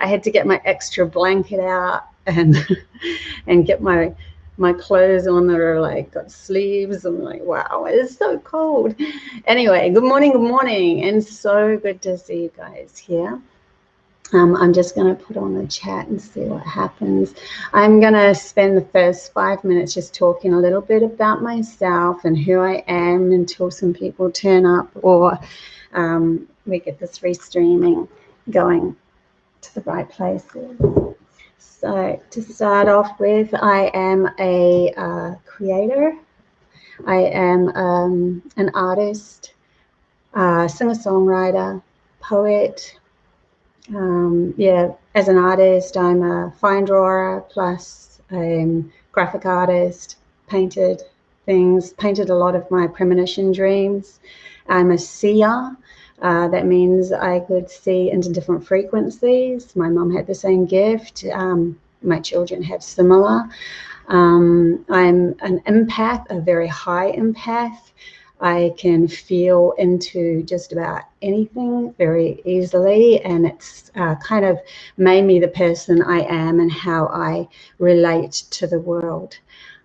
I had to get my extra blanket out and and get my clothes on that are like got sleeves. I'm like, wow, it is so cold. Anyway, good morning, and so good to see you guys here. I'm just going to put on the chat and see what happens. I'm going to spend the first 5 minutes just talking a little bit about myself and who I am until some people turn up, or we get this restreaming going to the right places. So to start off with, I am a creator. I am an artist, singer-songwriter, poet. As an artist, I'm a fine drawer plus graphic artist, painted a lot of my premonition dreams. I'm a seer. That means I could see into different frequencies. My mum had the same gift. My children have similar. I'm an empath, a very high empath. I can feel into just about anything very easily, and it's kind of made me the person I am and how I relate to the world.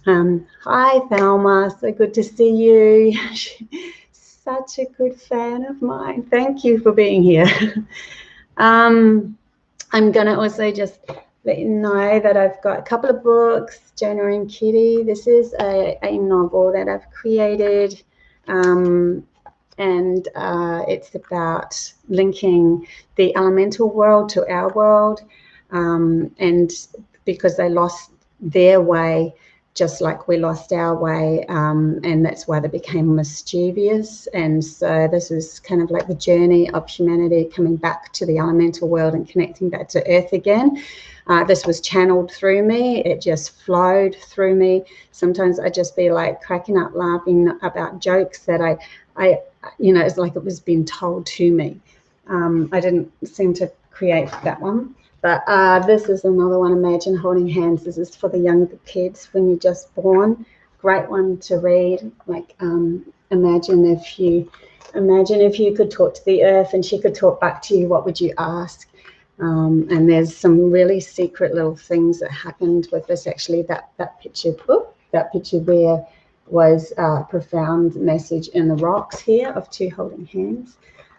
Hi, Thelma, so good to see you. Such a good fan of mine. Thank you for being here. I'm going to also just let you know that I've got a couple of books, Jonah and Kitty. This is a novel that I've created. It's about linking the elemental world to our world, and because they lost their way just like we lost our way, and that's why they became mischievous. And so this is kind of like the journey of humanity coming back to the elemental world and connecting back to earth again. This was channeled through me. It just flowed through me. Sometimes I'd just be like cracking up laughing about jokes that I it's like it was being told to me. I didn't seem to create that one. But this is another one, Imagine Holding Hands. This is for the younger kids when you're just born. Great one to read. Like imagine if you could talk to the earth and she could talk back to you, what would you ask? And there's some really secret little things that happened with this. Actually, that picture there was a profound message in the rocks here of two holding hands.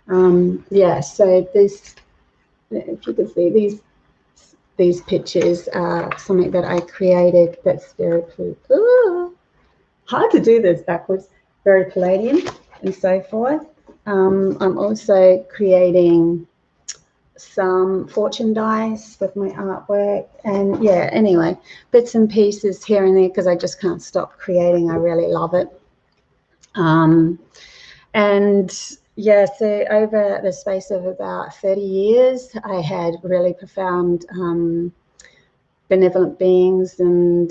So this, if you can see these pictures are something that I created that's very hard to do this backwards, very Palladian and so forth. I'm also creating some fortune dice with my artwork, and anyway, bits and pieces here and there because I just can't stop creating. I really love it. So over the space of about 30 years, I had really profound benevolent beings, and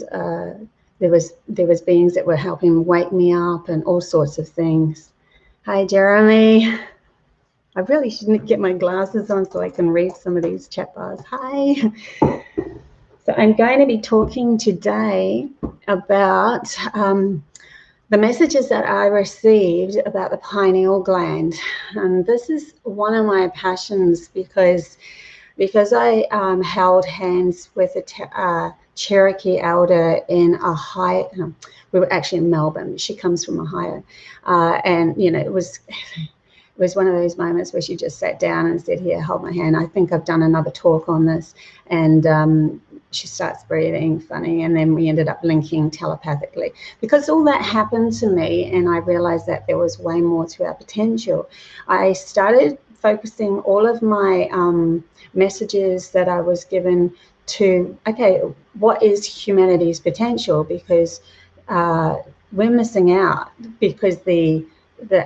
there was beings that were helping wake me up and all sorts of things. Hi, Jeremy. I really shouldn't get my glasses on so I can read some of these chat bars. Hi. So I'm going to be talking today about the messages that I received about the pineal gland. And this is one of my passions because I held hands with a Cherokee elder in Ohio. We were actually in Melbourne. She comes from Ohio. And, it was one of those moments where she just sat down and said, here, hold my hand. I think I've done another talk on this. And she starts breathing funny, and then we ended up linking telepathically. Because all that happened to me, and I realized that there was way more to our potential, I started focusing all of my messages that I was given to, okay, what is humanity's potential? Because we're missing out, because the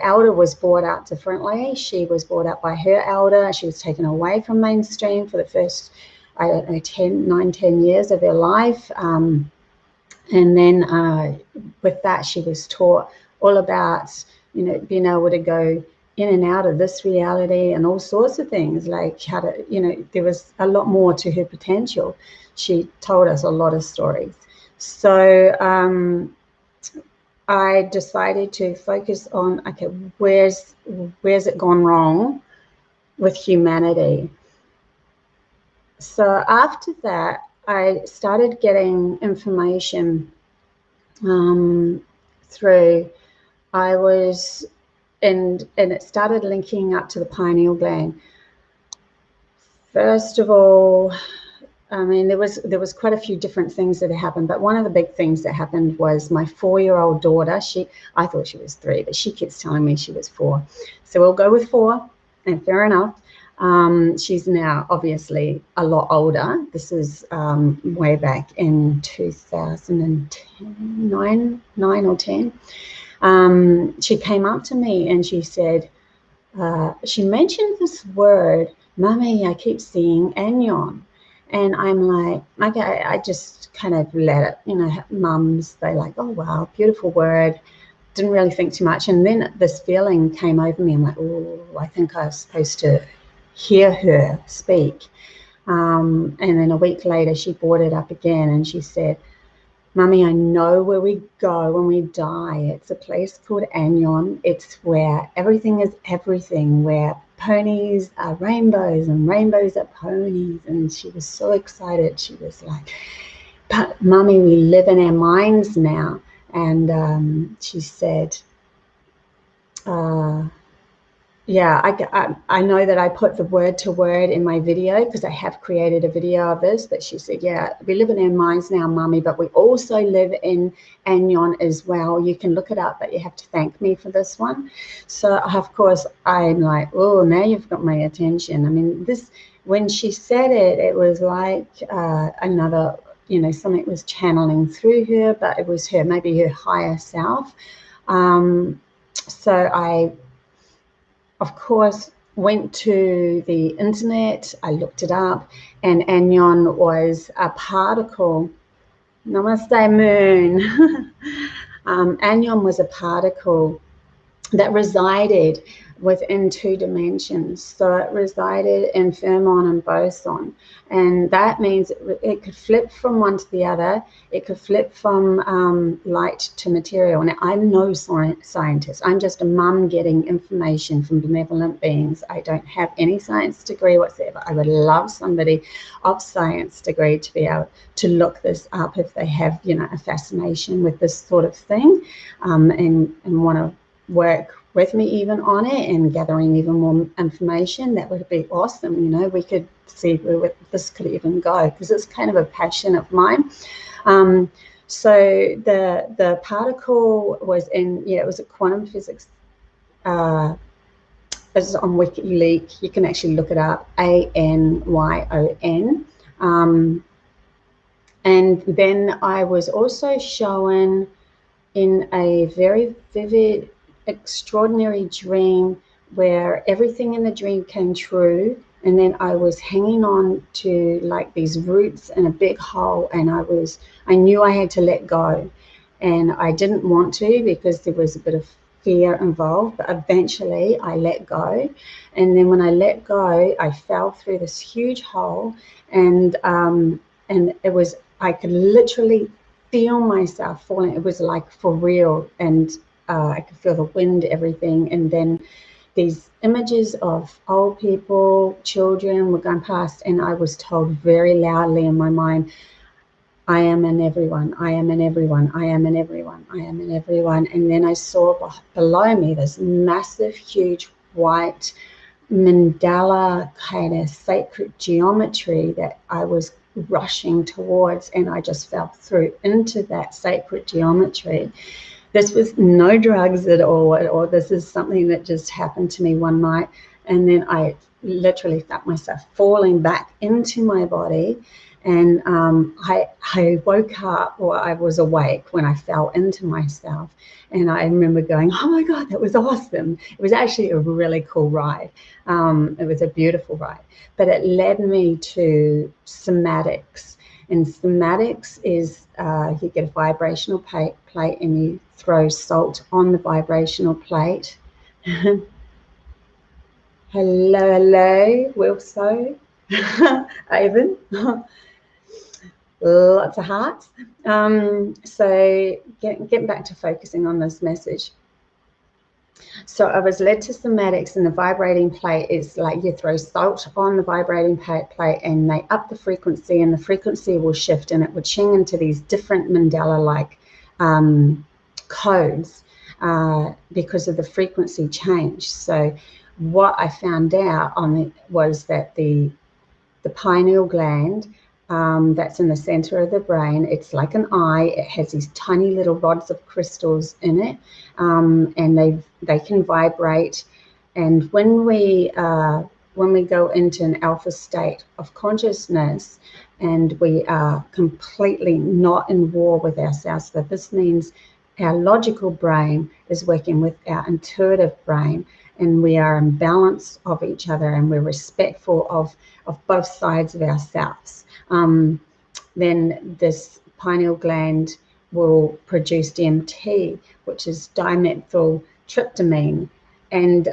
elder was brought up differently. She was brought up by her elder. She was taken away from mainstream for the first, 10 years of her life. And then with that, she was taught all about, being able to go in and out of this reality and all sorts of things, like how to, there was a lot more to her potential. She told us a lot of stories. So I decided to focus on, okay, where's it gone wrong with humanity? So after that, I started getting information through, I was, and it started linking up to the pineal gland. First of all, I mean, there was quite a few different things that happened, but one of the big things that happened was my 4-year-old daughter. I thought she was 3, but she keeps telling me she was 4. So we'll go with 4, and fair enough. She's now obviously a lot older. This is way back in 2010, 9 or 10. She came up to me and she said, she mentioned this word, Mummy, I keep seeing Anyon. And I'm like, okay, I just kind of let it, you know, mums, they're like, oh, wow, beautiful word. Didn't really think too much. And then this feeling came over me. I'm like, oh, I think I was supposed to hear her speak. And then a week later, she brought it up again and she said, Mummy, I know where we go when we die. It's a place called Anyon. It's where everything is everything, where ponies are rainbows and rainbows are ponies. And she was so excited. She was like, but Mummy, we live in our minds now. And she said, yeah, I know that I put the word to word in my video because I have created a video of this, but she said, yeah, we live in our minds now, Mummy, but we also live in Anyon as well. You can look it up, but you have to thank me for this one. So, of course, I'm like, oh, now you've got my attention. I mean, when she said it, it was like another, you know, something was channeling through her, but it was her, maybe her higher self. So I, of course, went to the internet, I looked it up, and Anyon was a particle. Namaste, moon. Anyon was a particle that resided within 2 dimensions. So it resided in fermon and boson. And that means it could flip from one to the other. It could flip from light to material. Now, I'm no scientist. I'm just a mum getting information from benevolent beings. I don't have any science degree whatsoever. I would love somebody of science degree to be able to look this up if they have, you know, a fascination with this sort of thing, and want to work with me even on it and gathering even more information. That would be awesome. You know, we could see where this could even go, because it's kind of a passion of mine. So the particle was in, yeah, it was a quantum physics. It's on WikiLeaks. You can actually look it up, ANYON. And then I was also shown in a very vivid, extraordinary dream where everything in the dream came true, and then I was hanging on to like these roots in a big hole, and I knew I had to let go, and I didn't want to because there was a bit of fear involved, but eventually I let go. And then when I let go, I fell through this huge hole, and it was, I could literally feel myself falling. It was like for real, and I could feel the wind, everything. And then these images of old people, children were going past, and I was told very loudly in my mind, I am in everyone, I am in everyone, I am in everyone, I am in everyone. And then I saw below me this massive, huge white mandala kind of sacred geometry that I was rushing towards, and I just fell through into that sacred geometry. This was no drugs at all, or this is something that just happened to me one night. And then I literally felt myself falling back into my body. And I woke up, or I was awake when I fell into myself. And I remember going, oh my God, that was awesome. It was actually a really cool ride. It was a beautiful ride. But it led me to somatics. And somatics is you get a vibrational plate and you throw salt on the vibrational plate. Hello, hello, Wilso, Ivan. Lots of hearts. So getting back to focusing on this message. So I was led to somatics, and the vibrating plate is like you throw salt on the vibrating plate and they up the frequency, and the frequency will shift, and it would ching into these different Mandela-like codes because of the frequency change. So what I found out was that the pineal gland that's in the center of the brain, it's like an eye. It has these tiny little rods of crystals in it, and they can vibrate. And when we go into an alpha state of consciousness, and we are completely not in war with ourselves, so this means our logical brain is working with our intuitive brain, and we are in balance of each other, and we're respectful of both sides of ourselves, then this pineal gland will produce DMT, which is dimethyltryptamine, and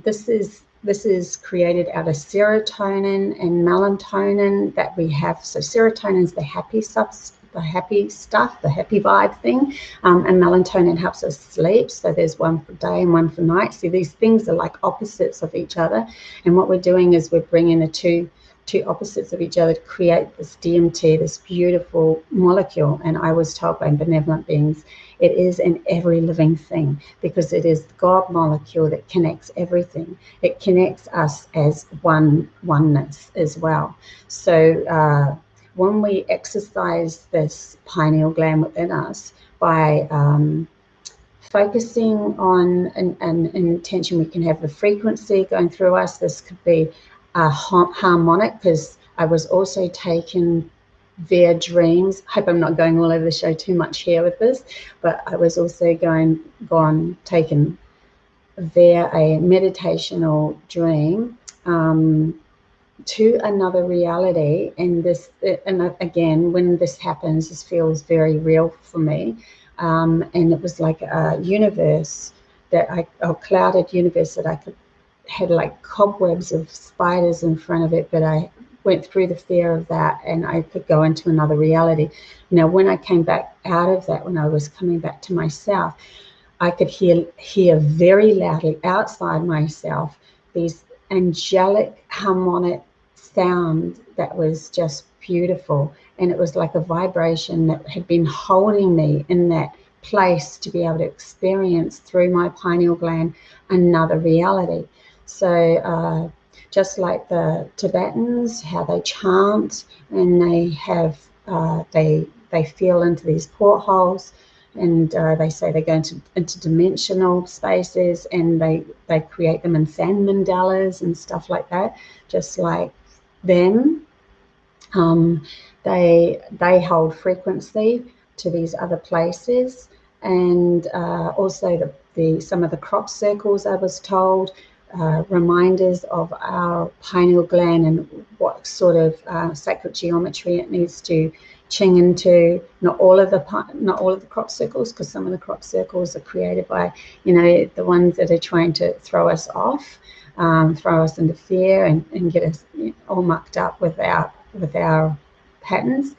this is created out of serotonin and melatonin that we have. So serotonin is the happy stuff, the happy vibe thing, and melatonin helps us sleep. So there's one for day and one for night. So these things are like opposites of each other, and what we're doing is we're bringing the two opposites of each other to create this DMT, this beautiful molecule. And I was told by benevolent beings, it is in every living thing, because it is the God molecule that connects everything. It connects us as oneness as well. So when we exercise this pineal gland within us by focusing on an intention, we can have the frequency going through us. This could be a harmonic, because I was also taken via dreams. I hope I'm not going all over the show too much here with this, but I was also taken via a meditational dream to another reality. And again, when this happens, this feels very real for me. And it was like a universe a clouded universe that had like cobwebs of spiders in front of it, but I went through the fear of that, and I could go into another reality. Now, when I came back out of that, when I was coming back to myself, I could hear very loudly outside myself these angelic harmonic sound that was just beautiful, and it was like a vibration that had been holding me in that place to be able to experience through my pineal gland another reality. So just like the Tibetans, how they chant, and they have they feel into these portholes, and they say they go into interdimensional spaces, and they create them in sand mandalas and stuff like that. Just like them, they hold frequency to these other places, and also some of the crop circles, I was told, reminders of our pineal gland and what sort of sacred geometry it needs to ching into. Not all of the crop circles, because some of the crop circles are created by, the ones that are trying to throw us off, throw us into fear and get us all mucked up with our patterns.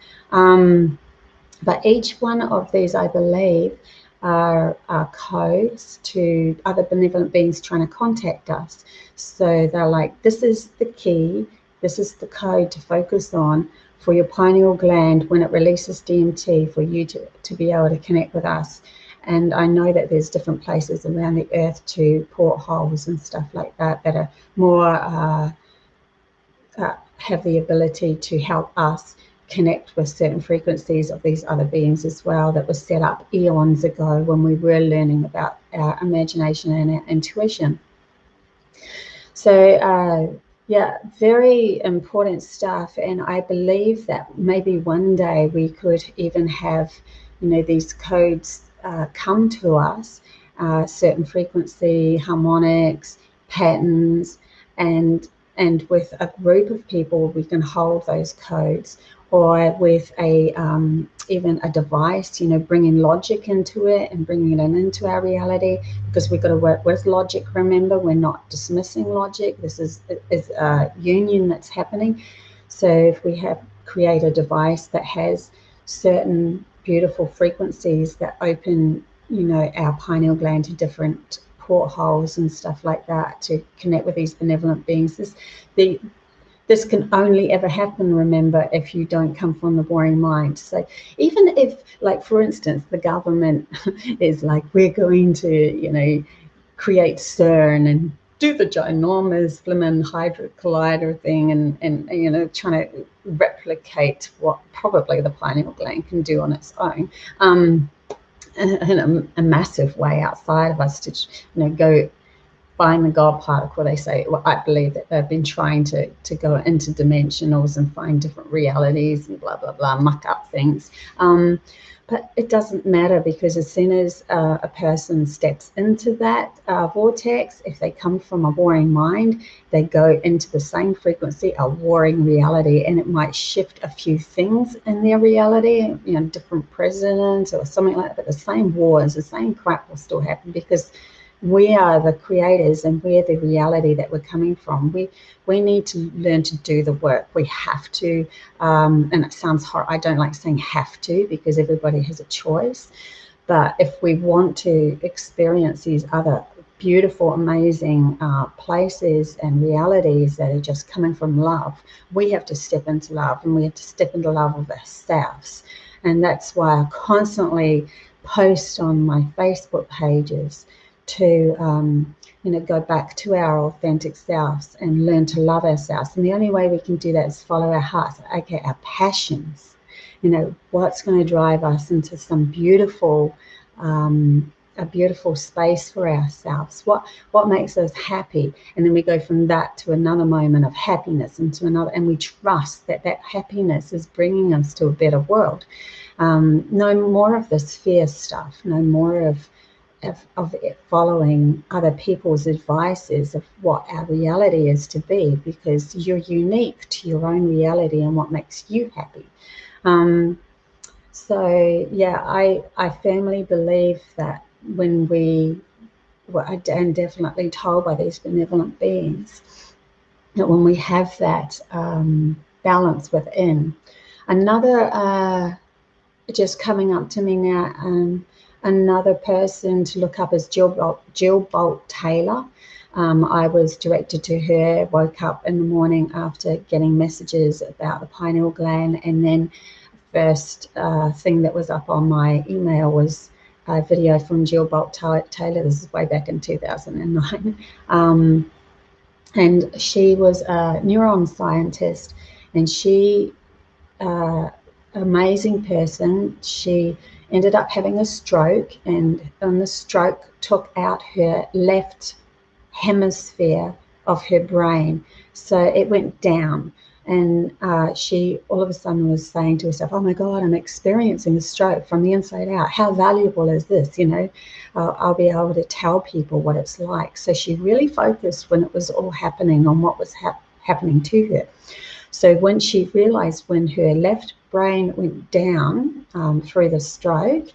But each one of these, I believe, are codes to other benevolent beings trying to contact us. So they're like, this is the key, this is the code to focus on for your pineal gland when it releases DMT, for you to be able to connect with us. And I know that there's different places around the earth to portholes and stuff like that are more have the ability to help us connect with certain frequencies of these other beings as well, that was set up eons ago when we were learning about our imagination and our intuition. So yeah, very important stuff. And I believe that maybe one day we could even have, these codes come to us, certain frequency, harmonics, patterns, and with a group of people we can hold those codes, or with even a device, bringing logic into it and bringing it into our reality, because we've got to work with logic. Remember, we're not dismissing logic. This is a union that's happening. So if we create a device that has certain beautiful frequencies that open, our pineal gland to different portholes and stuff like that to connect with these benevolent beings. This can only ever happen, remember, if you don't come from the boring mind. So even if, like, for instance, the government is like, we're going to, you know, create CERN and do the ginormous Flimin Hydro Collider thing and you know, trying to replicate what probably the pineal gland can do on its own, in a massive way outside of us, to, you know, go find the God particle. They say, well, I believe that they've been trying to go into dimensionals and find different realities and blah, blah, blah, muck up things. But it doesn't matter, because as soon as a person steps into that vortex, if they come from a warring mind, they go into the same frequency, a warring reality, and it might shift a few things in their reality, you know, different presidents or something like that, but the same wars, the same crap will still happen, because we are the creators and we're the reality that we're coming from. We need to learn to do the work. We have to, and it sounds horrible. I don't like saying have to, because everybody has a choice. But if we want to experience these other beautiful, amazing places and realities that are just coming from love, we have to step into love, and we have to step into love of ourselves. And that's why I constantly post on my Facebook pages to you know, go back to our authentic selves and learn to love ourselves. And the only way we can do that is follow our hearts, okay, our passions. You know, what's going to drive us into some beautiful, a beautiful space for ourselves. What makes us happy? And then we go from that to another moment of happiness, and to another, and we trust that that happiness is bringing us to a better world. No more of this fear stuff. No more of following other people's advices of what our reality is to be, because you're unique to your own reality and what makes you happy. So yeah, I firmly believe that when we, well, I'm definitely told by these benevolent beings, that when we have that balance within, another just coming up to me now, another person to look up is Jill Bolt Taylor. I was directed to her, woke up in the morning after getting messages about the pineal gland, and then first thing that was up on my email was a video from Jill Bolt Taylor. This is way back in 2009. And she was a neuron scientist, and she, amazing person, she ended up having a stroke, and the stroke took out her left hemisphere of her brain. So it went down, and she all of a sudden was saying to herself, oh my God, I'm experiencing a stroke from the inside out. How valuable is this? You know, I'll be able to tell people what it's like. So she really focused, when it was all happening, on what was happening to her. So when she realized, when her left brain went down through the stroke,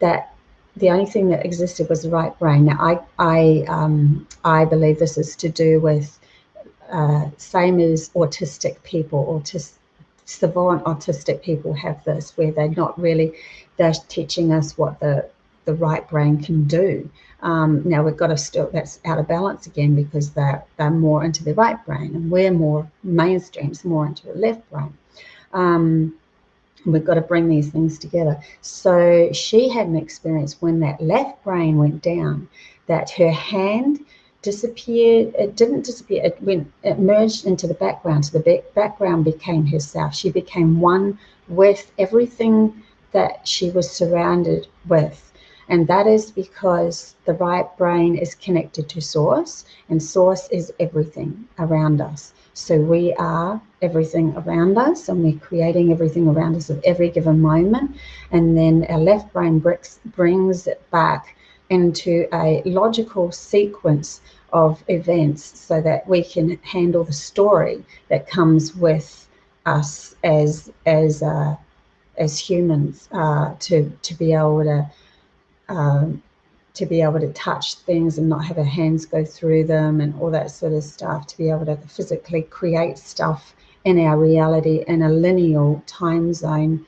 that the only thing that existed was the right brain. Now, I believe this is to do with same as autistic people. Savant autistic people have this, where they're teaching us what the right brain can do. Now we've got to still, that's out of balance again, because they're more into the right brain, and we're more mainstreams, more into the left brain. We've got to bring these things together. So she had an experience when that left brain went down, that her hand disappeared. It didn't disappear. It merged into the background. So the background became herself. She became one with everything that she was surrounded with. And that is because the right brain is connected to source, and source is everything around us. So we are everything around us, and we're creating everything around us at every given moment. And then our left brain brings it back into a logical sequence of events, so that we can handle the story that comes with us as humans, to be able to touch things and not have our hands go through them and all that sort of stuff, to be able to physically create stuff in our reality in a linear time zone,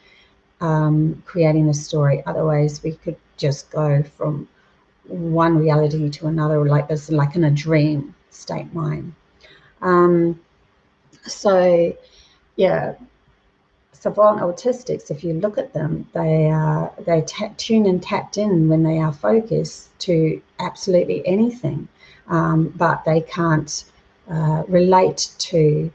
creating the story. Otherwise, we could just go from one reality to another, like this, like in a dream state mind. So yeah, savant autistics, if you look at them, they tune and tapped in when they are focused to absolutely anything, but they can't relate to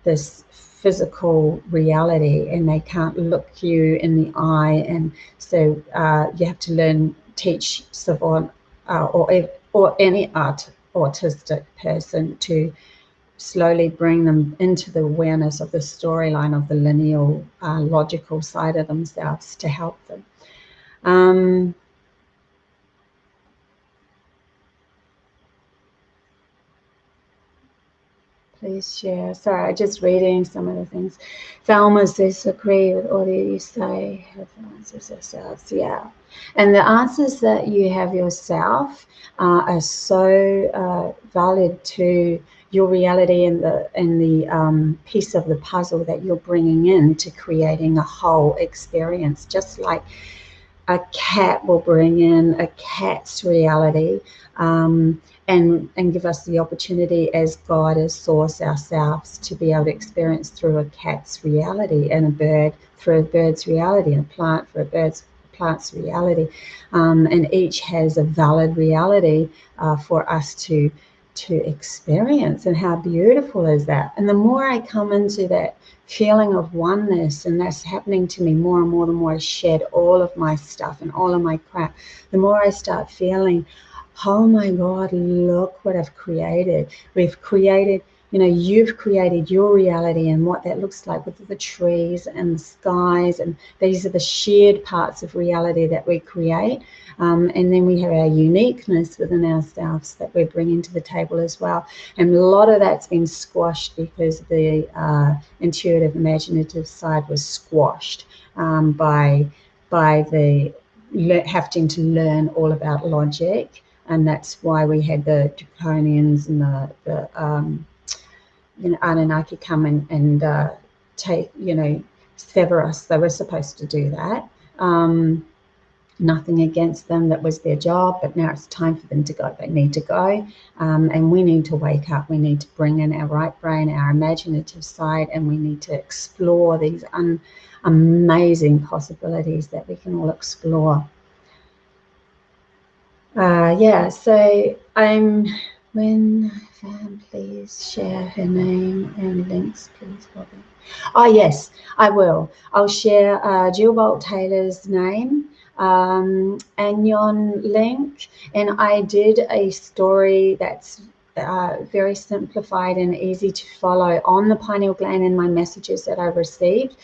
this physical reality, and they can't look you in the eye. And so you have to teach savant or any autistic person to slowly bring them into the awareness of the storyline of the lineal logical side of themselves to help them. Please share. Sorry, I'm just reading some of the things. Thelma says, agree with all that you say, have answers yourselves. Yeah. And the answers that you have yourself are so valid to your reality and the piece of the puzzle that you're bringing in to creating a whole experience. Just like a cat will bring in a cat's reality, and give us the opportunity as God, as source ourselves, to be able to experience through a cat's reality, and a bird through a bird's reality, and a plant for a plant's reality. And each has a valid reality for us to experience. And how beautiful is that? And the more I come into that feeling of oneness, and that's happening to me more and more, the more I shed all of my stuff and all of my crap, the more I start feeling, oh my God, look what I've created. We've created, you've created your reality and what that looks like with the trees and the skies. And these are the shared parts of reality that we create. And then we have our uniqueness within ourselves that we're bringing to the table as well. And a lot of that's been squashed because the intuitive, imaginative side was squashed by the having to learn all about logic. And that's why we had the draconians and the Anunnaki come and take, sever us. They were supposed to do that. Nothing against them, that was their job, but now it's time for them to go. They need to go, and we need to wake up. We need to bring in our right brain, our imaginative side, and we need to explore these amazing possibilities that we can all explore. So please share her name and links, please, Bobbie. Oh yes, I will. I'll share Jill Bolt Taylor's name and yon link. And I did a story that's very simplified and easy to follow on the pineal gland in my messages that I received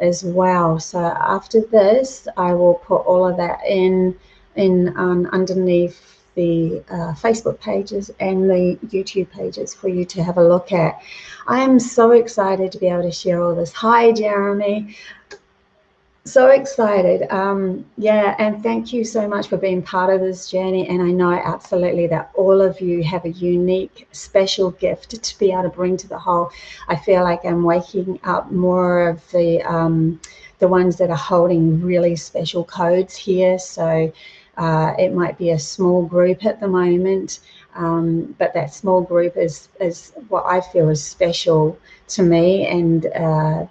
as well. So after this, I will put all of that in underneath the Facebook pages and the YouTube pages for you to have a look at. I am so excited to be able to share all this. Hi, Jeremy. So excited. And thank you so much for being part of this journey. And I know absolutely that all of you have a unique, special gift to be able to bring to the whole. I feel like I'm waking up more of the ones that are holding really special codes here. So it might be a small group at the moment, but that small group is what I feel is special to me, and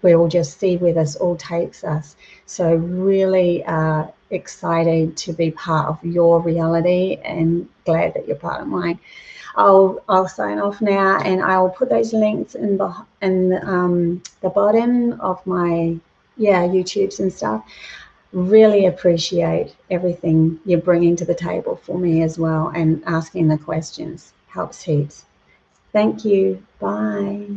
we'll just see where this all takes us. So really excited to be part of your reality, and glad that you're part of mine. I'll sign off now, and I'll put those links in the bottom of my YouTubes and stuff. Really appreciate everything you're bringing to the table for me as well, and asking the questions helps heaps. Thank you. Bye.